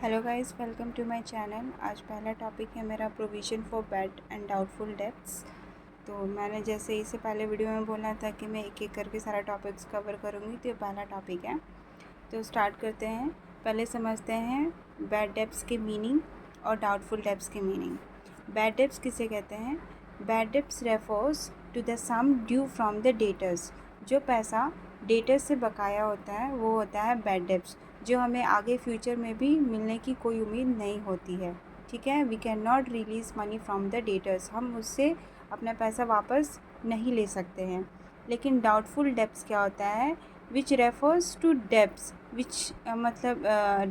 Hello guys, welcome to my channel. आज पहला topic है मेरा provision for bad and doubtful debts. तो मैंने जैसे इससे पहले वीडियो में बोला था कि मैं एक एक करके सारा टॉपिक्स कवर करूँगी, तो ये पहला टॉपिक है। तो स्टार्ट करते हैं। पहले समझते हैं बैड डेब्ट्स के मीनिंग और डाउटफुल डेब्ट्स के मीनिंग। बैड डेब्ट्स किसे कहते हैं? Bad debts refers to the sum due from the debtors. जो पैसा डेटर्स से बकाया होता है वो होता है बैड डेब्ट्स, जो हमें आगे फ्यूचर में भी मिलने की कोई उम्मीद नहीं होती है। ठीक है, we can not release money from the debtors. हम उससे अपना पैसा वापस नहीं ले सकते हैं। लेकिन डाउटफुल डेब्ट्स क्या होता है? Which refers to debts which मतलब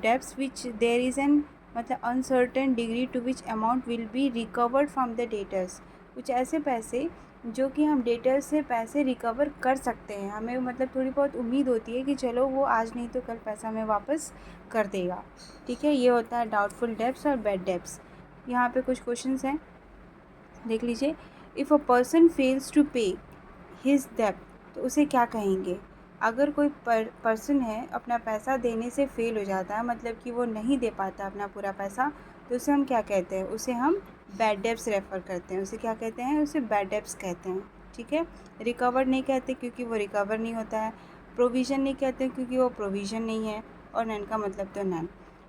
debts which there is an मतलब uncertain degree to which amount will be recovered from the debtors. कुछ ऐसे पैसे जो कि हम डेटर्स से पैसे रिकवर कर सकते हैं, हमें मतलब थोड़ी बहुत उम्मीद होती है कि चलो वो आज नहीं तो कल पैसा हमें वापस कर देगा। ठीक है, ये होता है डाउटफुल डेब्ट्स और बैड डेब्ट्स। यहाँ पे कुछ क्वेश्चंस हैं, देख लीजिए। If a person fails to pay his डेब्ट, तो उसे क्या कहेंगे? अगर कोई पर्सन है अपना पैसा देने से फेल हो जाता है, मतलब कि वो नहीं दे पाता अपना पूरा पैसा, तो उसे हम क्या कहते हैं? उसे हम बैड डेब्ट्स रेफ़र करते हैं। उसे क्या कहते हैं? उसे बैड डेब्ट्स कहते हैं। ठीक है, रिकवर नहीं कहते क्योंकि वो रिकवर नहीं होता है। प्रोविज़न नहीं कहते क्योंकि वो प्रोविज़न नहीं है। और नन का मतलब तो नन।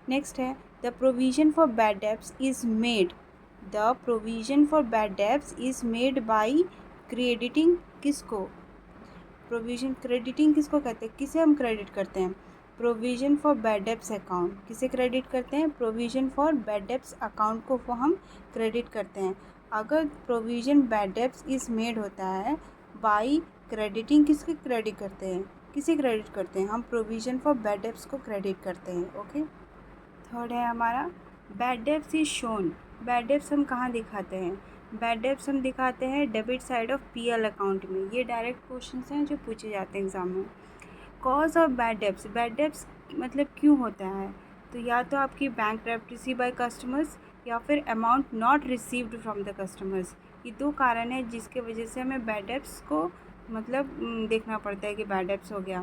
नेक्स्ट है the provision for bad debts is made. The provision for bad debts is made by crediting किसको? प्रोविज़न क्रेडिटिंग किसको कहते हैं? किसे हम क्रेडिट करते हैं? Provision for bad debts account. किसे क्रेडिट करते हैं? Provision for bad debts account को वो हम क्रेडिट करते हैं। अगर provision bad debts is made होता है बाई क्रेडिटिंग, किसके क्रेडिट करते हैं? किसे क्रेडिट करते हैं? हम प्रोविज़न फॉर बैड डेब्ट्स को क्रेडिट करते हैं। ओके, थर्ड है हमारा bad debts is shown. Bad debts हम कहाँ दिखाते हैं? बैड डेब्ट्स हम दिखाते हैं debit side of PL account में। ये डायरेक्ट क्वेश्चंस हैं जो पूछे जाते हैं एग्जाम में। Cause of bad debts, bad debts मतलब क्यों होता है? तो या तो आपकी बैंकरप्टेसी बाय कस्टमर्स या फिर amount not received from the customers. ये दो कारण है जिसके वजह से हमें बैड डेब्ट्स को मतलब देखना पड़ता है कि बैड डेब्ट्स हो गया।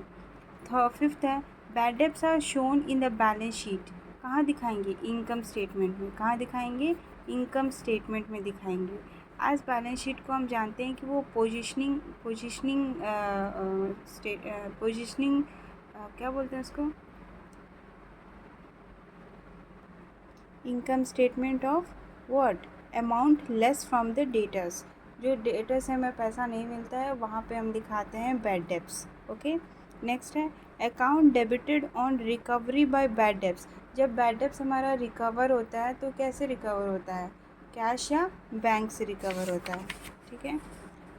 फिफ्थ है bad debts are shown in the balance sheet. कहाँ दिखाएंगे? इनकम स्टेटमेंट में। कहाँ दिखाएंगे? इनकम स्टेटमेंट में दिखाएंगे। आज बैलेंस शीट को हम जानते हैं कि वो पोजिशनिंग क्या बोलते हैं उसको? Income statement of what? Amount less from the debtors. जो डेटर से हमें पैसा नहीं मिलता है वहाँ पे हम दिखाते हैं बैड डेब्ट्स। ओके, नेक्स्ट है account debited on recovery by bad debts. जब बैड डेब्ट्स हमारा रिकवर होता है तो कैसे रिकवर होता है? कैश या बैंक से रिकवर होता है। ठीक है,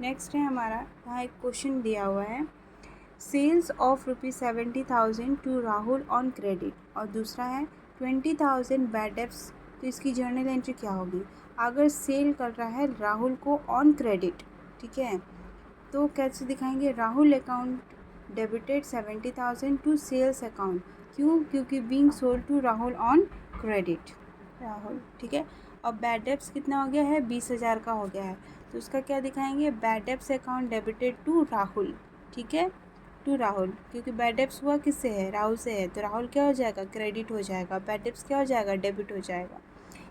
नेक्स्ट है हमारा, यहाँ एक क्वेश्चन दिया हुआ है, sales of ₹70,000 to Rahul on credit, और दूसरा है 20,000 बैड डेब्ट्स। तो इसकी जर्नल एंट्री क्या होगी? अगर सेल कर रहा है राहुल को ऑन क्रेडिट, ठीक है, तो कैसे दिखाएंगे? Rahul account debited 70,000 to sales account. क्यों? क्योंकि being sold to Rahul on credit, Rahul. ठीक है, और बैड डेब्ट्स कितना हो गया है? 20,000 का हो गया है, तो उसका क्या दिखाएंगे? Bad debts account debited to Rahul. ठीक है, टू राहुल, क्योंकि बैड डेब्ट्स हुआ किससे है? राहुल से है, तो राहुल क्या हो जाएगा? क्रेडिट हो जाएगा। बैड डेब्ट्स क्या हो जाएगा? डेबिट हो जाएगा।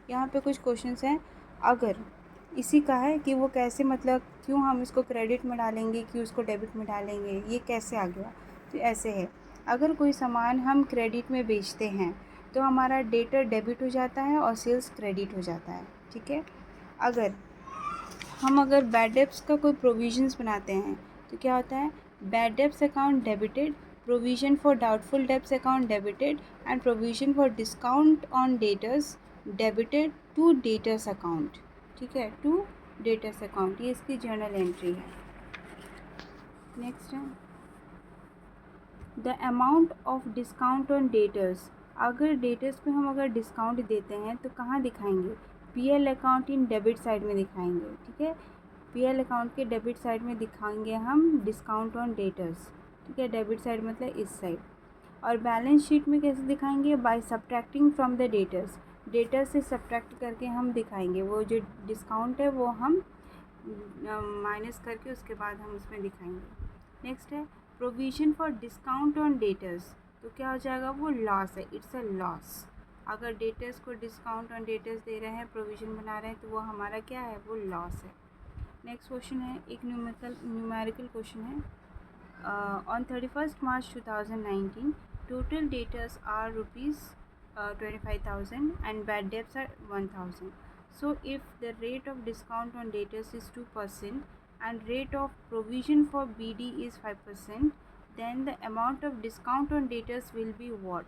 यहाँ पे कुछ क्वेश्चंस हैं। अगर इसी का है कि वो कैसे, मतलब क्यों हम इसको क्रेडिट में डालेंगे, क्यों उसको डेबिट में डालेंगे, ये कैसे आ गया? तो ऐसे है, अगर कोई सामान हम क्रेडिट में बेचते हैं तो हमारा डेटर डेबिट हो जाता है और सेल्स क्रेडिट हो जाता है। ठीक है, अगर बैड डेब्ट्स का कोई प्रोविजंस बनाते हैं तो क्या होता है? Bad debts account debited, provision for doubtful debts account debited and provision for discount on debtors debited to debtors account. ठीक है, टू डेटर्स अकाउंट, ये इसकी जर्नल एंट्री है। नेक्स्ट है the amount of discount on debtors. अगर debtors पे हम अगर डिस्काउंट देते हैं तो कहाँ दिखाएंगे? PL account in debit side में दिखाएंगे। ठीक है, पीएल अकाउंट के डेबिट साइड में दिखाएंगे हम डिस्काउंट ऑन डेटर्स। ठीक है, डेबिट साइड मतलब इस साइड। और बैलेंस शीट में कैसे दिखाएंगे? By subtracting from the debtors. Debtors से सब्ट्रैक्ट करके हम दिखाएंगे, वो जो डिस्काउंट है वो हम माइनस करके उसके बाद हम उसमें दिखाएंगे। नेक्स्ट है provision for discount on debtors, तो क्या हो जाएगा? वो लॉस है, इट्स अ लॉस। अगर डेटर्स को डिस्काउंट ऑन डेटर्स दे रहे हैं, प्रोविज़न बना रहे हैं, तो वो हमारा क्या है, वो लॉस है। नेक्स्ट क्वेश्चन है, एक न्यूमेरिकल क्वेश्चन है। On 31st March 2019 total debtors are rupees 25,000 and bad debts are 1,000. So if the rate of discount on debtors is 2% and rate of provision for BD is 5%, then the amount of discount on debtors will be what?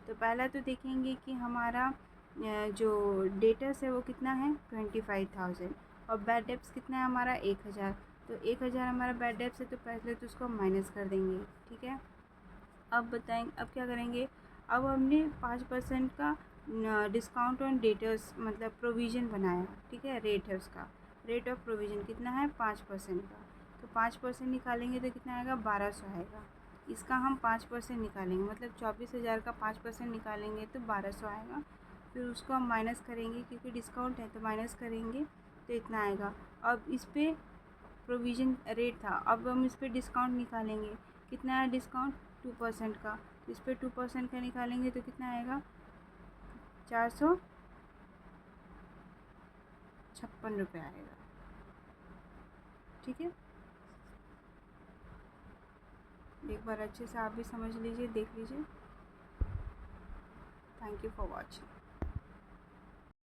तो पहला तो देखेंगे कि हमारा जो debtors है वो कितना है 25,000 और बैड डेब्ट्स कितना है हमारा 1,000। तो 1,000 हमारा बैड डेब्ट्स है, तो पहले तो उसको माइनस कर देंगे, ठीक है। अब बताएंगे, अब क्या करेंगे, अब हमने 5% का डिस्काउंट ऑन डेटर्स मतलब प्रोविज़न बनाया, ठीक है। रेट है उसका, रेट ऑफ प्रोविज़न कितना है 5% का। तो 5% निकालेंगे तो कितना आएगा 1,200 आएगा। इसका हम 5% निकालेंगे, मतलब 24,000 का 5% निकालेंगे तो 1,200 आएगा। फिर उसको हम माइनस करेंगे क्योंकि डिस्काउंट है, तो माइनस करेंगे तो इतना आएगा। अब इस पर प्रोविज़न रेट था, अब हम इस पर डिस्काउंट निकालेंगे, कितना है डिस्काउंट 2% का। तो इस पर 2% का निकालेंगे तो कितना आएगा 456 रुपये आएगा, ठीक है। एक बार अच्छे से आप भी समझ लीजिए, देख लीजिए। Thank you for watching.